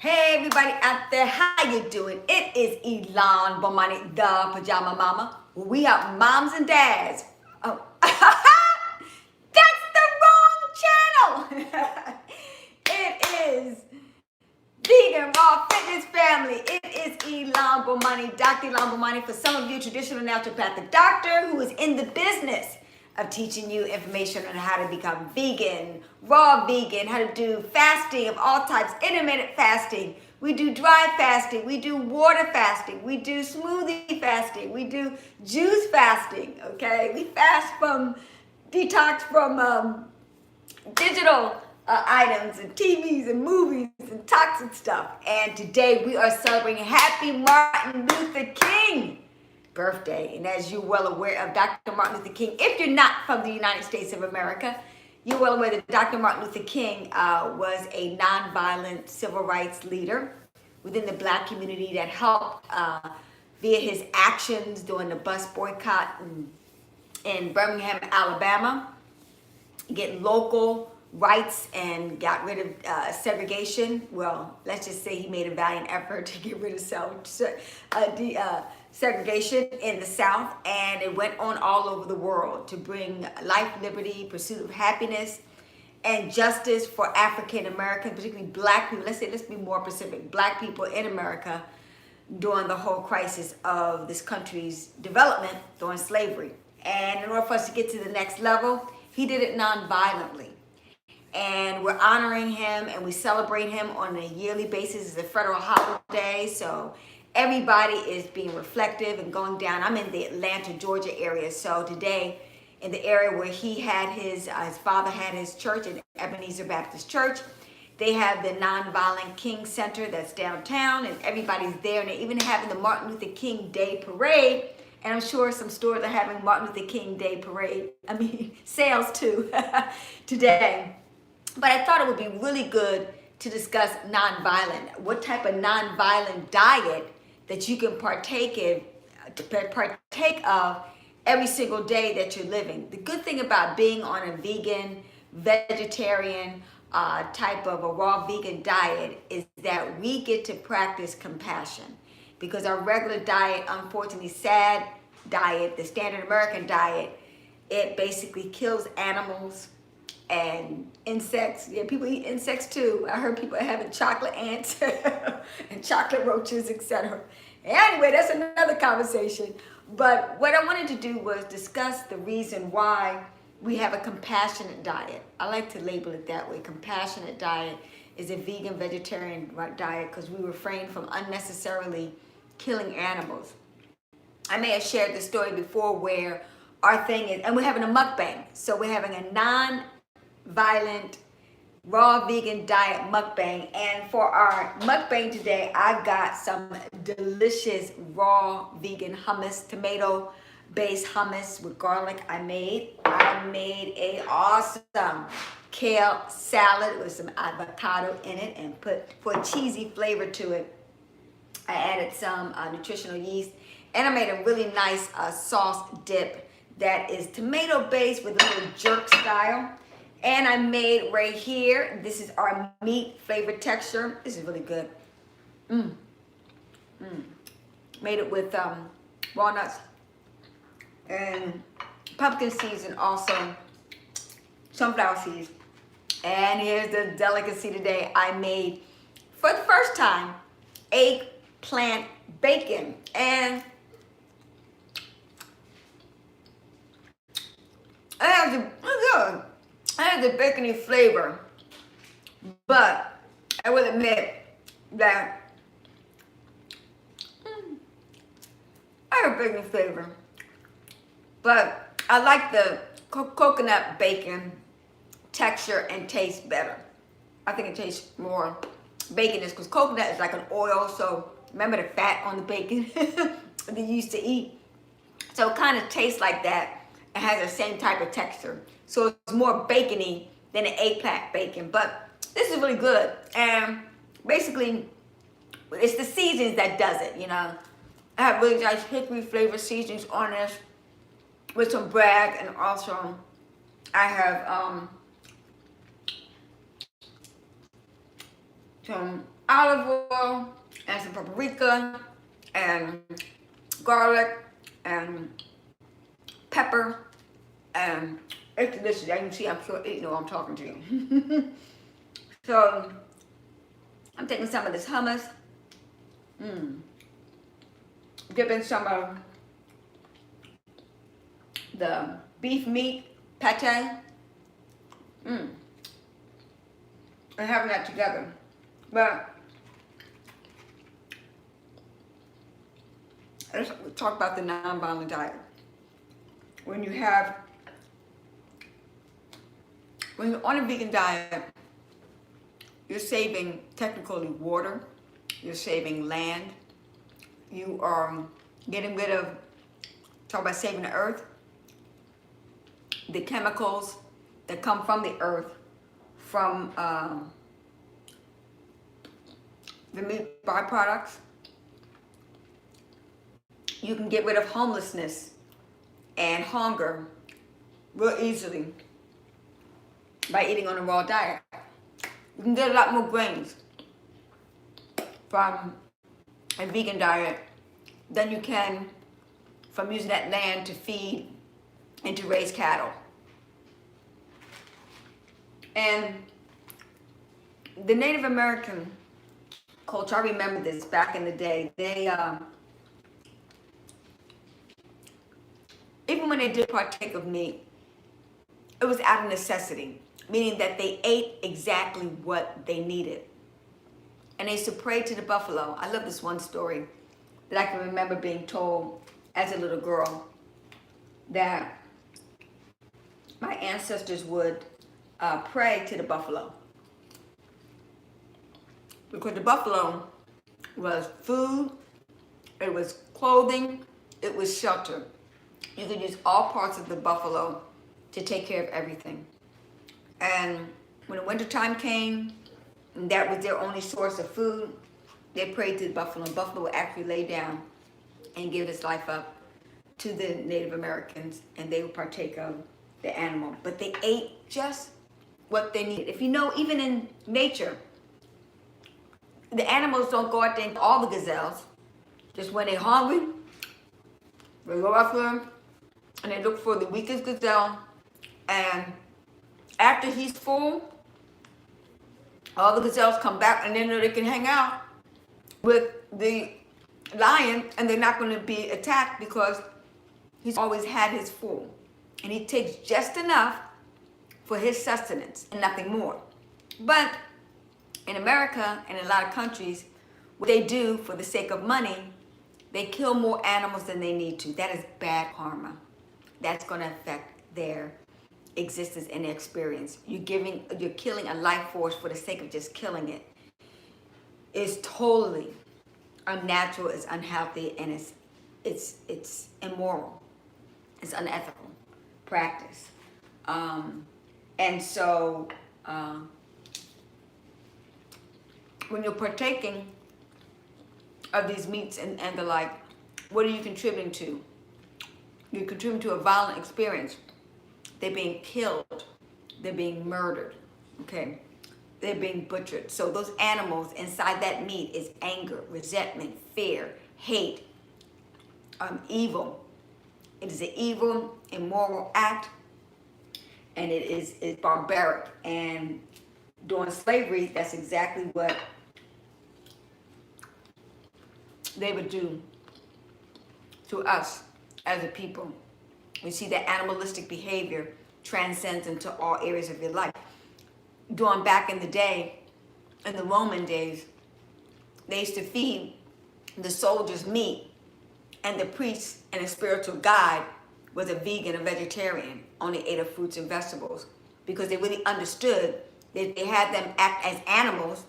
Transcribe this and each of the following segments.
Hey everybody out there, how you doing? It is Elon Bomani, the Pajama Mama. We have moms and dads. Oh, that's the wrong channel. It is Vegan Raw Fitness Family. It is Elon Bomani, Dr. Elon Bomani, for some of you traditional naturopathic doctor who is in the business of teaching you information on how to become vegan, raw vegan, how to do fasting of all types, intermittent fasting. We do dry fasting, we do water fasting, we do smoothie fasting, we do juice fasting, okay? We fast from, detox from digital items and TVs and movies and toxic stuff. And today we are celebrating Happy Martin Luther King birthday. And as you're well aware of Dr. Martin Luther King, if you're not from the United States of America, you're well aware that Dr. Martin Luther King was a nonviolent civil rights leader within the Black community that helped via his actions during the bus boycott in Birmingham, Alabama, get local rights and got rid of segregation. Well, let's just say he made a valiant effort to get rid of segregation in the South, and it went on all over the world to bring life, liberty, pursuit of happiness, and justice for African Americans, particularly Black people. Let's be more specific. Black people in America during the whole crisis of this country's development during slavery. And in order for us to get to the next level, he did it non-violently. And we're honoring him and we celebrate him on a yearly basis. It's a federal holiday, so everybody is being reflective and going down. I'm in the Atlanta, Georgia area, so today in the area where he had his father had his church, in Ebenezer Baptist Church, they have the Nonviolent King Center that's downtown, and everybody's there, and they're even having the Martin Luther King Day Parade. And I'm sure some stores are having Martin Luther King Day Parade, sales too, today. But I thought it would be really good to discuss nonviolent. What type of nonviolent diet that you can partake of every single day that you're living. The good thing about being on a vegan, vegetarian, type of a raw vegan diet is that we get to practice compassion, because our regular diet, unfortunately, sad diet, the standard American diet, it basically kills animals and insects. Yeah, people eat insects too. I heard people having chocolate ants and chocolate roaches, etc. Anyway, that's another conversation. But what I wanted to do was discuss the reason why we have a compassionate diet. I like to label it that way. Compassionate diet is a vegan vegetarian diet because we refrain from unnecessarily killing animals. I may have shared this story before where our thing is, and we're having a mukbang. So we're having a non-violent raw vegan diet mukbang. And for our mukbang today, I've got some delicious raw vegan hummus, tomato-based hummus with garlic I made a awesome kale salad with some avocado in it, and put for a cheesy flavor to it, I added some nutritional yeast, and I made a really nice sauce dip that is tomato based with a little jerk style. And I made right here, this is our meat flavored texture. This is really good. Made it with walnuts and pumpkin seeds and also sunflower seeds. And here's the delicacy today. I made, for the first time, eggplant bacon. And it has a bacony flavor, but I will admit that I have a bacon flavor, but I like the coconut bacon texture and taste better. I think it tastes more baconous because coconut is like an oil, so remember the fat on the bacon that you used to eat? So it kind of tastes like that. It has the same type of texture. So it's more bacony than an eggplant bacon. But this is really good. And basically, it's the seasonings that does it, you know. I have really nice hickory flavor seasonings on this with some brag, and also I have some olive oil and some paprika and garlic and pepper, and it's delicious. As you can see, I'm sure you know I'm talking to you. So I'm taking some of this hummus, dipping some of the beef meat pate, and having that together. But let's talk about the non-violent diet. When you're on a vegan diet, you're saving technically water, you're saving land, you are getting rid of, talk about saving the earth, the chemicals that come from the earth, from the meat byproducts. You can get rid of homelessness and hunger real easily by eating on a raw diet. You can get a lot more grains from a vegan diet than you can from using that land to feed and to raise cattle. And the Native American culture, I remember this back in the day, they even when they did partake of meat, it was out of necessity, meaning that they ate exactly what they needed. And they used to pray to the buffalo. I love this one story that I can remember being told as a little girl, that my ancestors would pray to the buffalo. Because the buffalo was food, it was clothing, it was shelter. You could use all parts of the buffalo to take care of everything. And when the winter time came, and that was their only source of food, they prayed to the buffalo. And buffalo would actually lay down and give its life up to the Native Americans, and they would partake of the animal. But they ate just what they needed. If you know, even in nature, the animals don't go out there and all the gazelles. Just when they're hungry, they go after them, and they look for the weakest gazelle, and after he's full, all the gazelles come back, and they know they can hang out with the lion, and they're not going to be attacked because he's always had his full. And he takes just enough for his sustenance and nothing more. But in America and in a lot of countries, what they do for the sake of money, they kill more animals than they need to. That is bad karma. That's going to affect their existence and their experience. You're killing a life force for the sake of just killing it. It's totally unnatural, it's unhealthy, and it's immoral. It's unethical practice. And so when you're partaking of these meats and the like, what are you contributing to? You're contributing to a violent experience. They're being killed. They're being murdered. Okay? They're being butchered. So those animals inside that meat is anger, resentment, fear, hate, evil. It is an evil, immoral act, and it's barbaric. And during slavery, that's exactly what they would do to us as a people. We see that animalistic behavior transcends into all areas of your life. During back in the day, in the Roman days, they used to feed the soldiers meat, and the priest and a spiritual guide was a vegan, a vegetarian, only ate of fruits and vegetables, because they really understood that they had them act as animals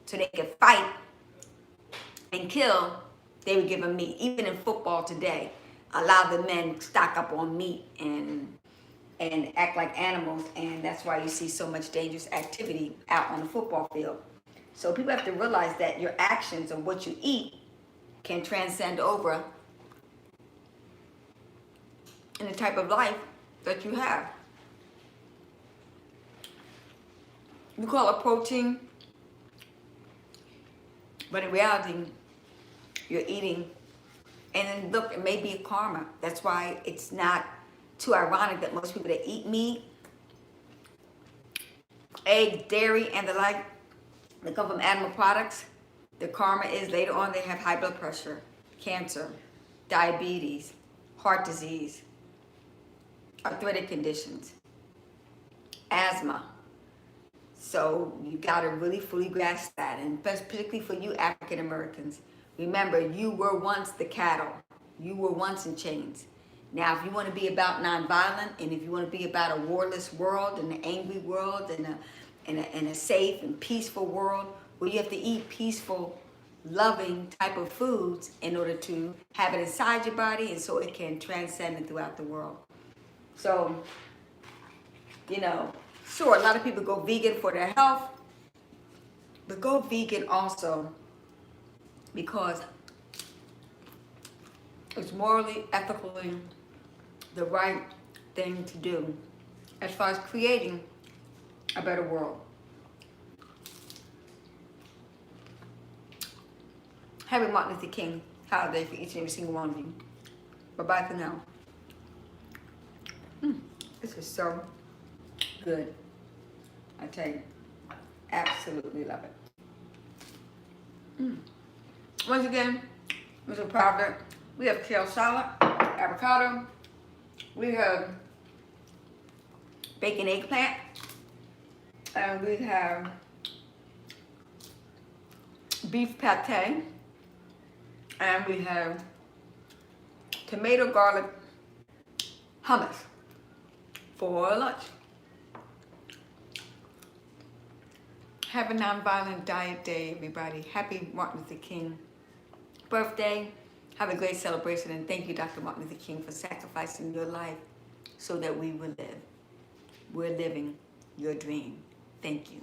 so they could fight and kill. They would give them meat. Even in football today, a lot of the men stock up on meat and act like animals, and that's why you see so much dangerous activity out on the football field. So people have to realize that your actions and what you eat can transcend over in the type of life that you have. We call it protein, But in reality, you're eating, and then look, it may be karma. That's why it's not too ironic that most people that eat meat, egg, dairy, and the like, that come from animal products, the karma is later on they have high blood pressure, cancer, diabetes, heart disease, arthritic conditions, asthma. So you got to really fully grasp that, and particularly for you African Americans. Remember, you were once the cattle. You were once in chains. Now, if you want to be about nonviolent, and if you want to be about a warless world, and an angry world, and a safe and peaceful world, where you have to eat peaceful, loving type of foods in order to have it inside your body, and so it can transcend it throughout the world. So, sure, a lot of people go vegan for their health, but go vegan also because it's morally, ethically the right thing to do as far as creating a better world. Happy Martin Luther King holiday for each and every single one of you. Bye-bye for now. This is so good. I tell you, absolutely love it. Once again, I'm so proud of it. We have kale salad, avocado. We have bacon eggplant. And we have beef pate. And we have tomato garlic hummus for lunch. Have a nonviolent diet day, everybody. Happy Martin Luther King birthday. Have a great celebration, and thank you, Dr. Martin Luther King, for sacrificing your life so that we will live. We're living your dream. Thank you.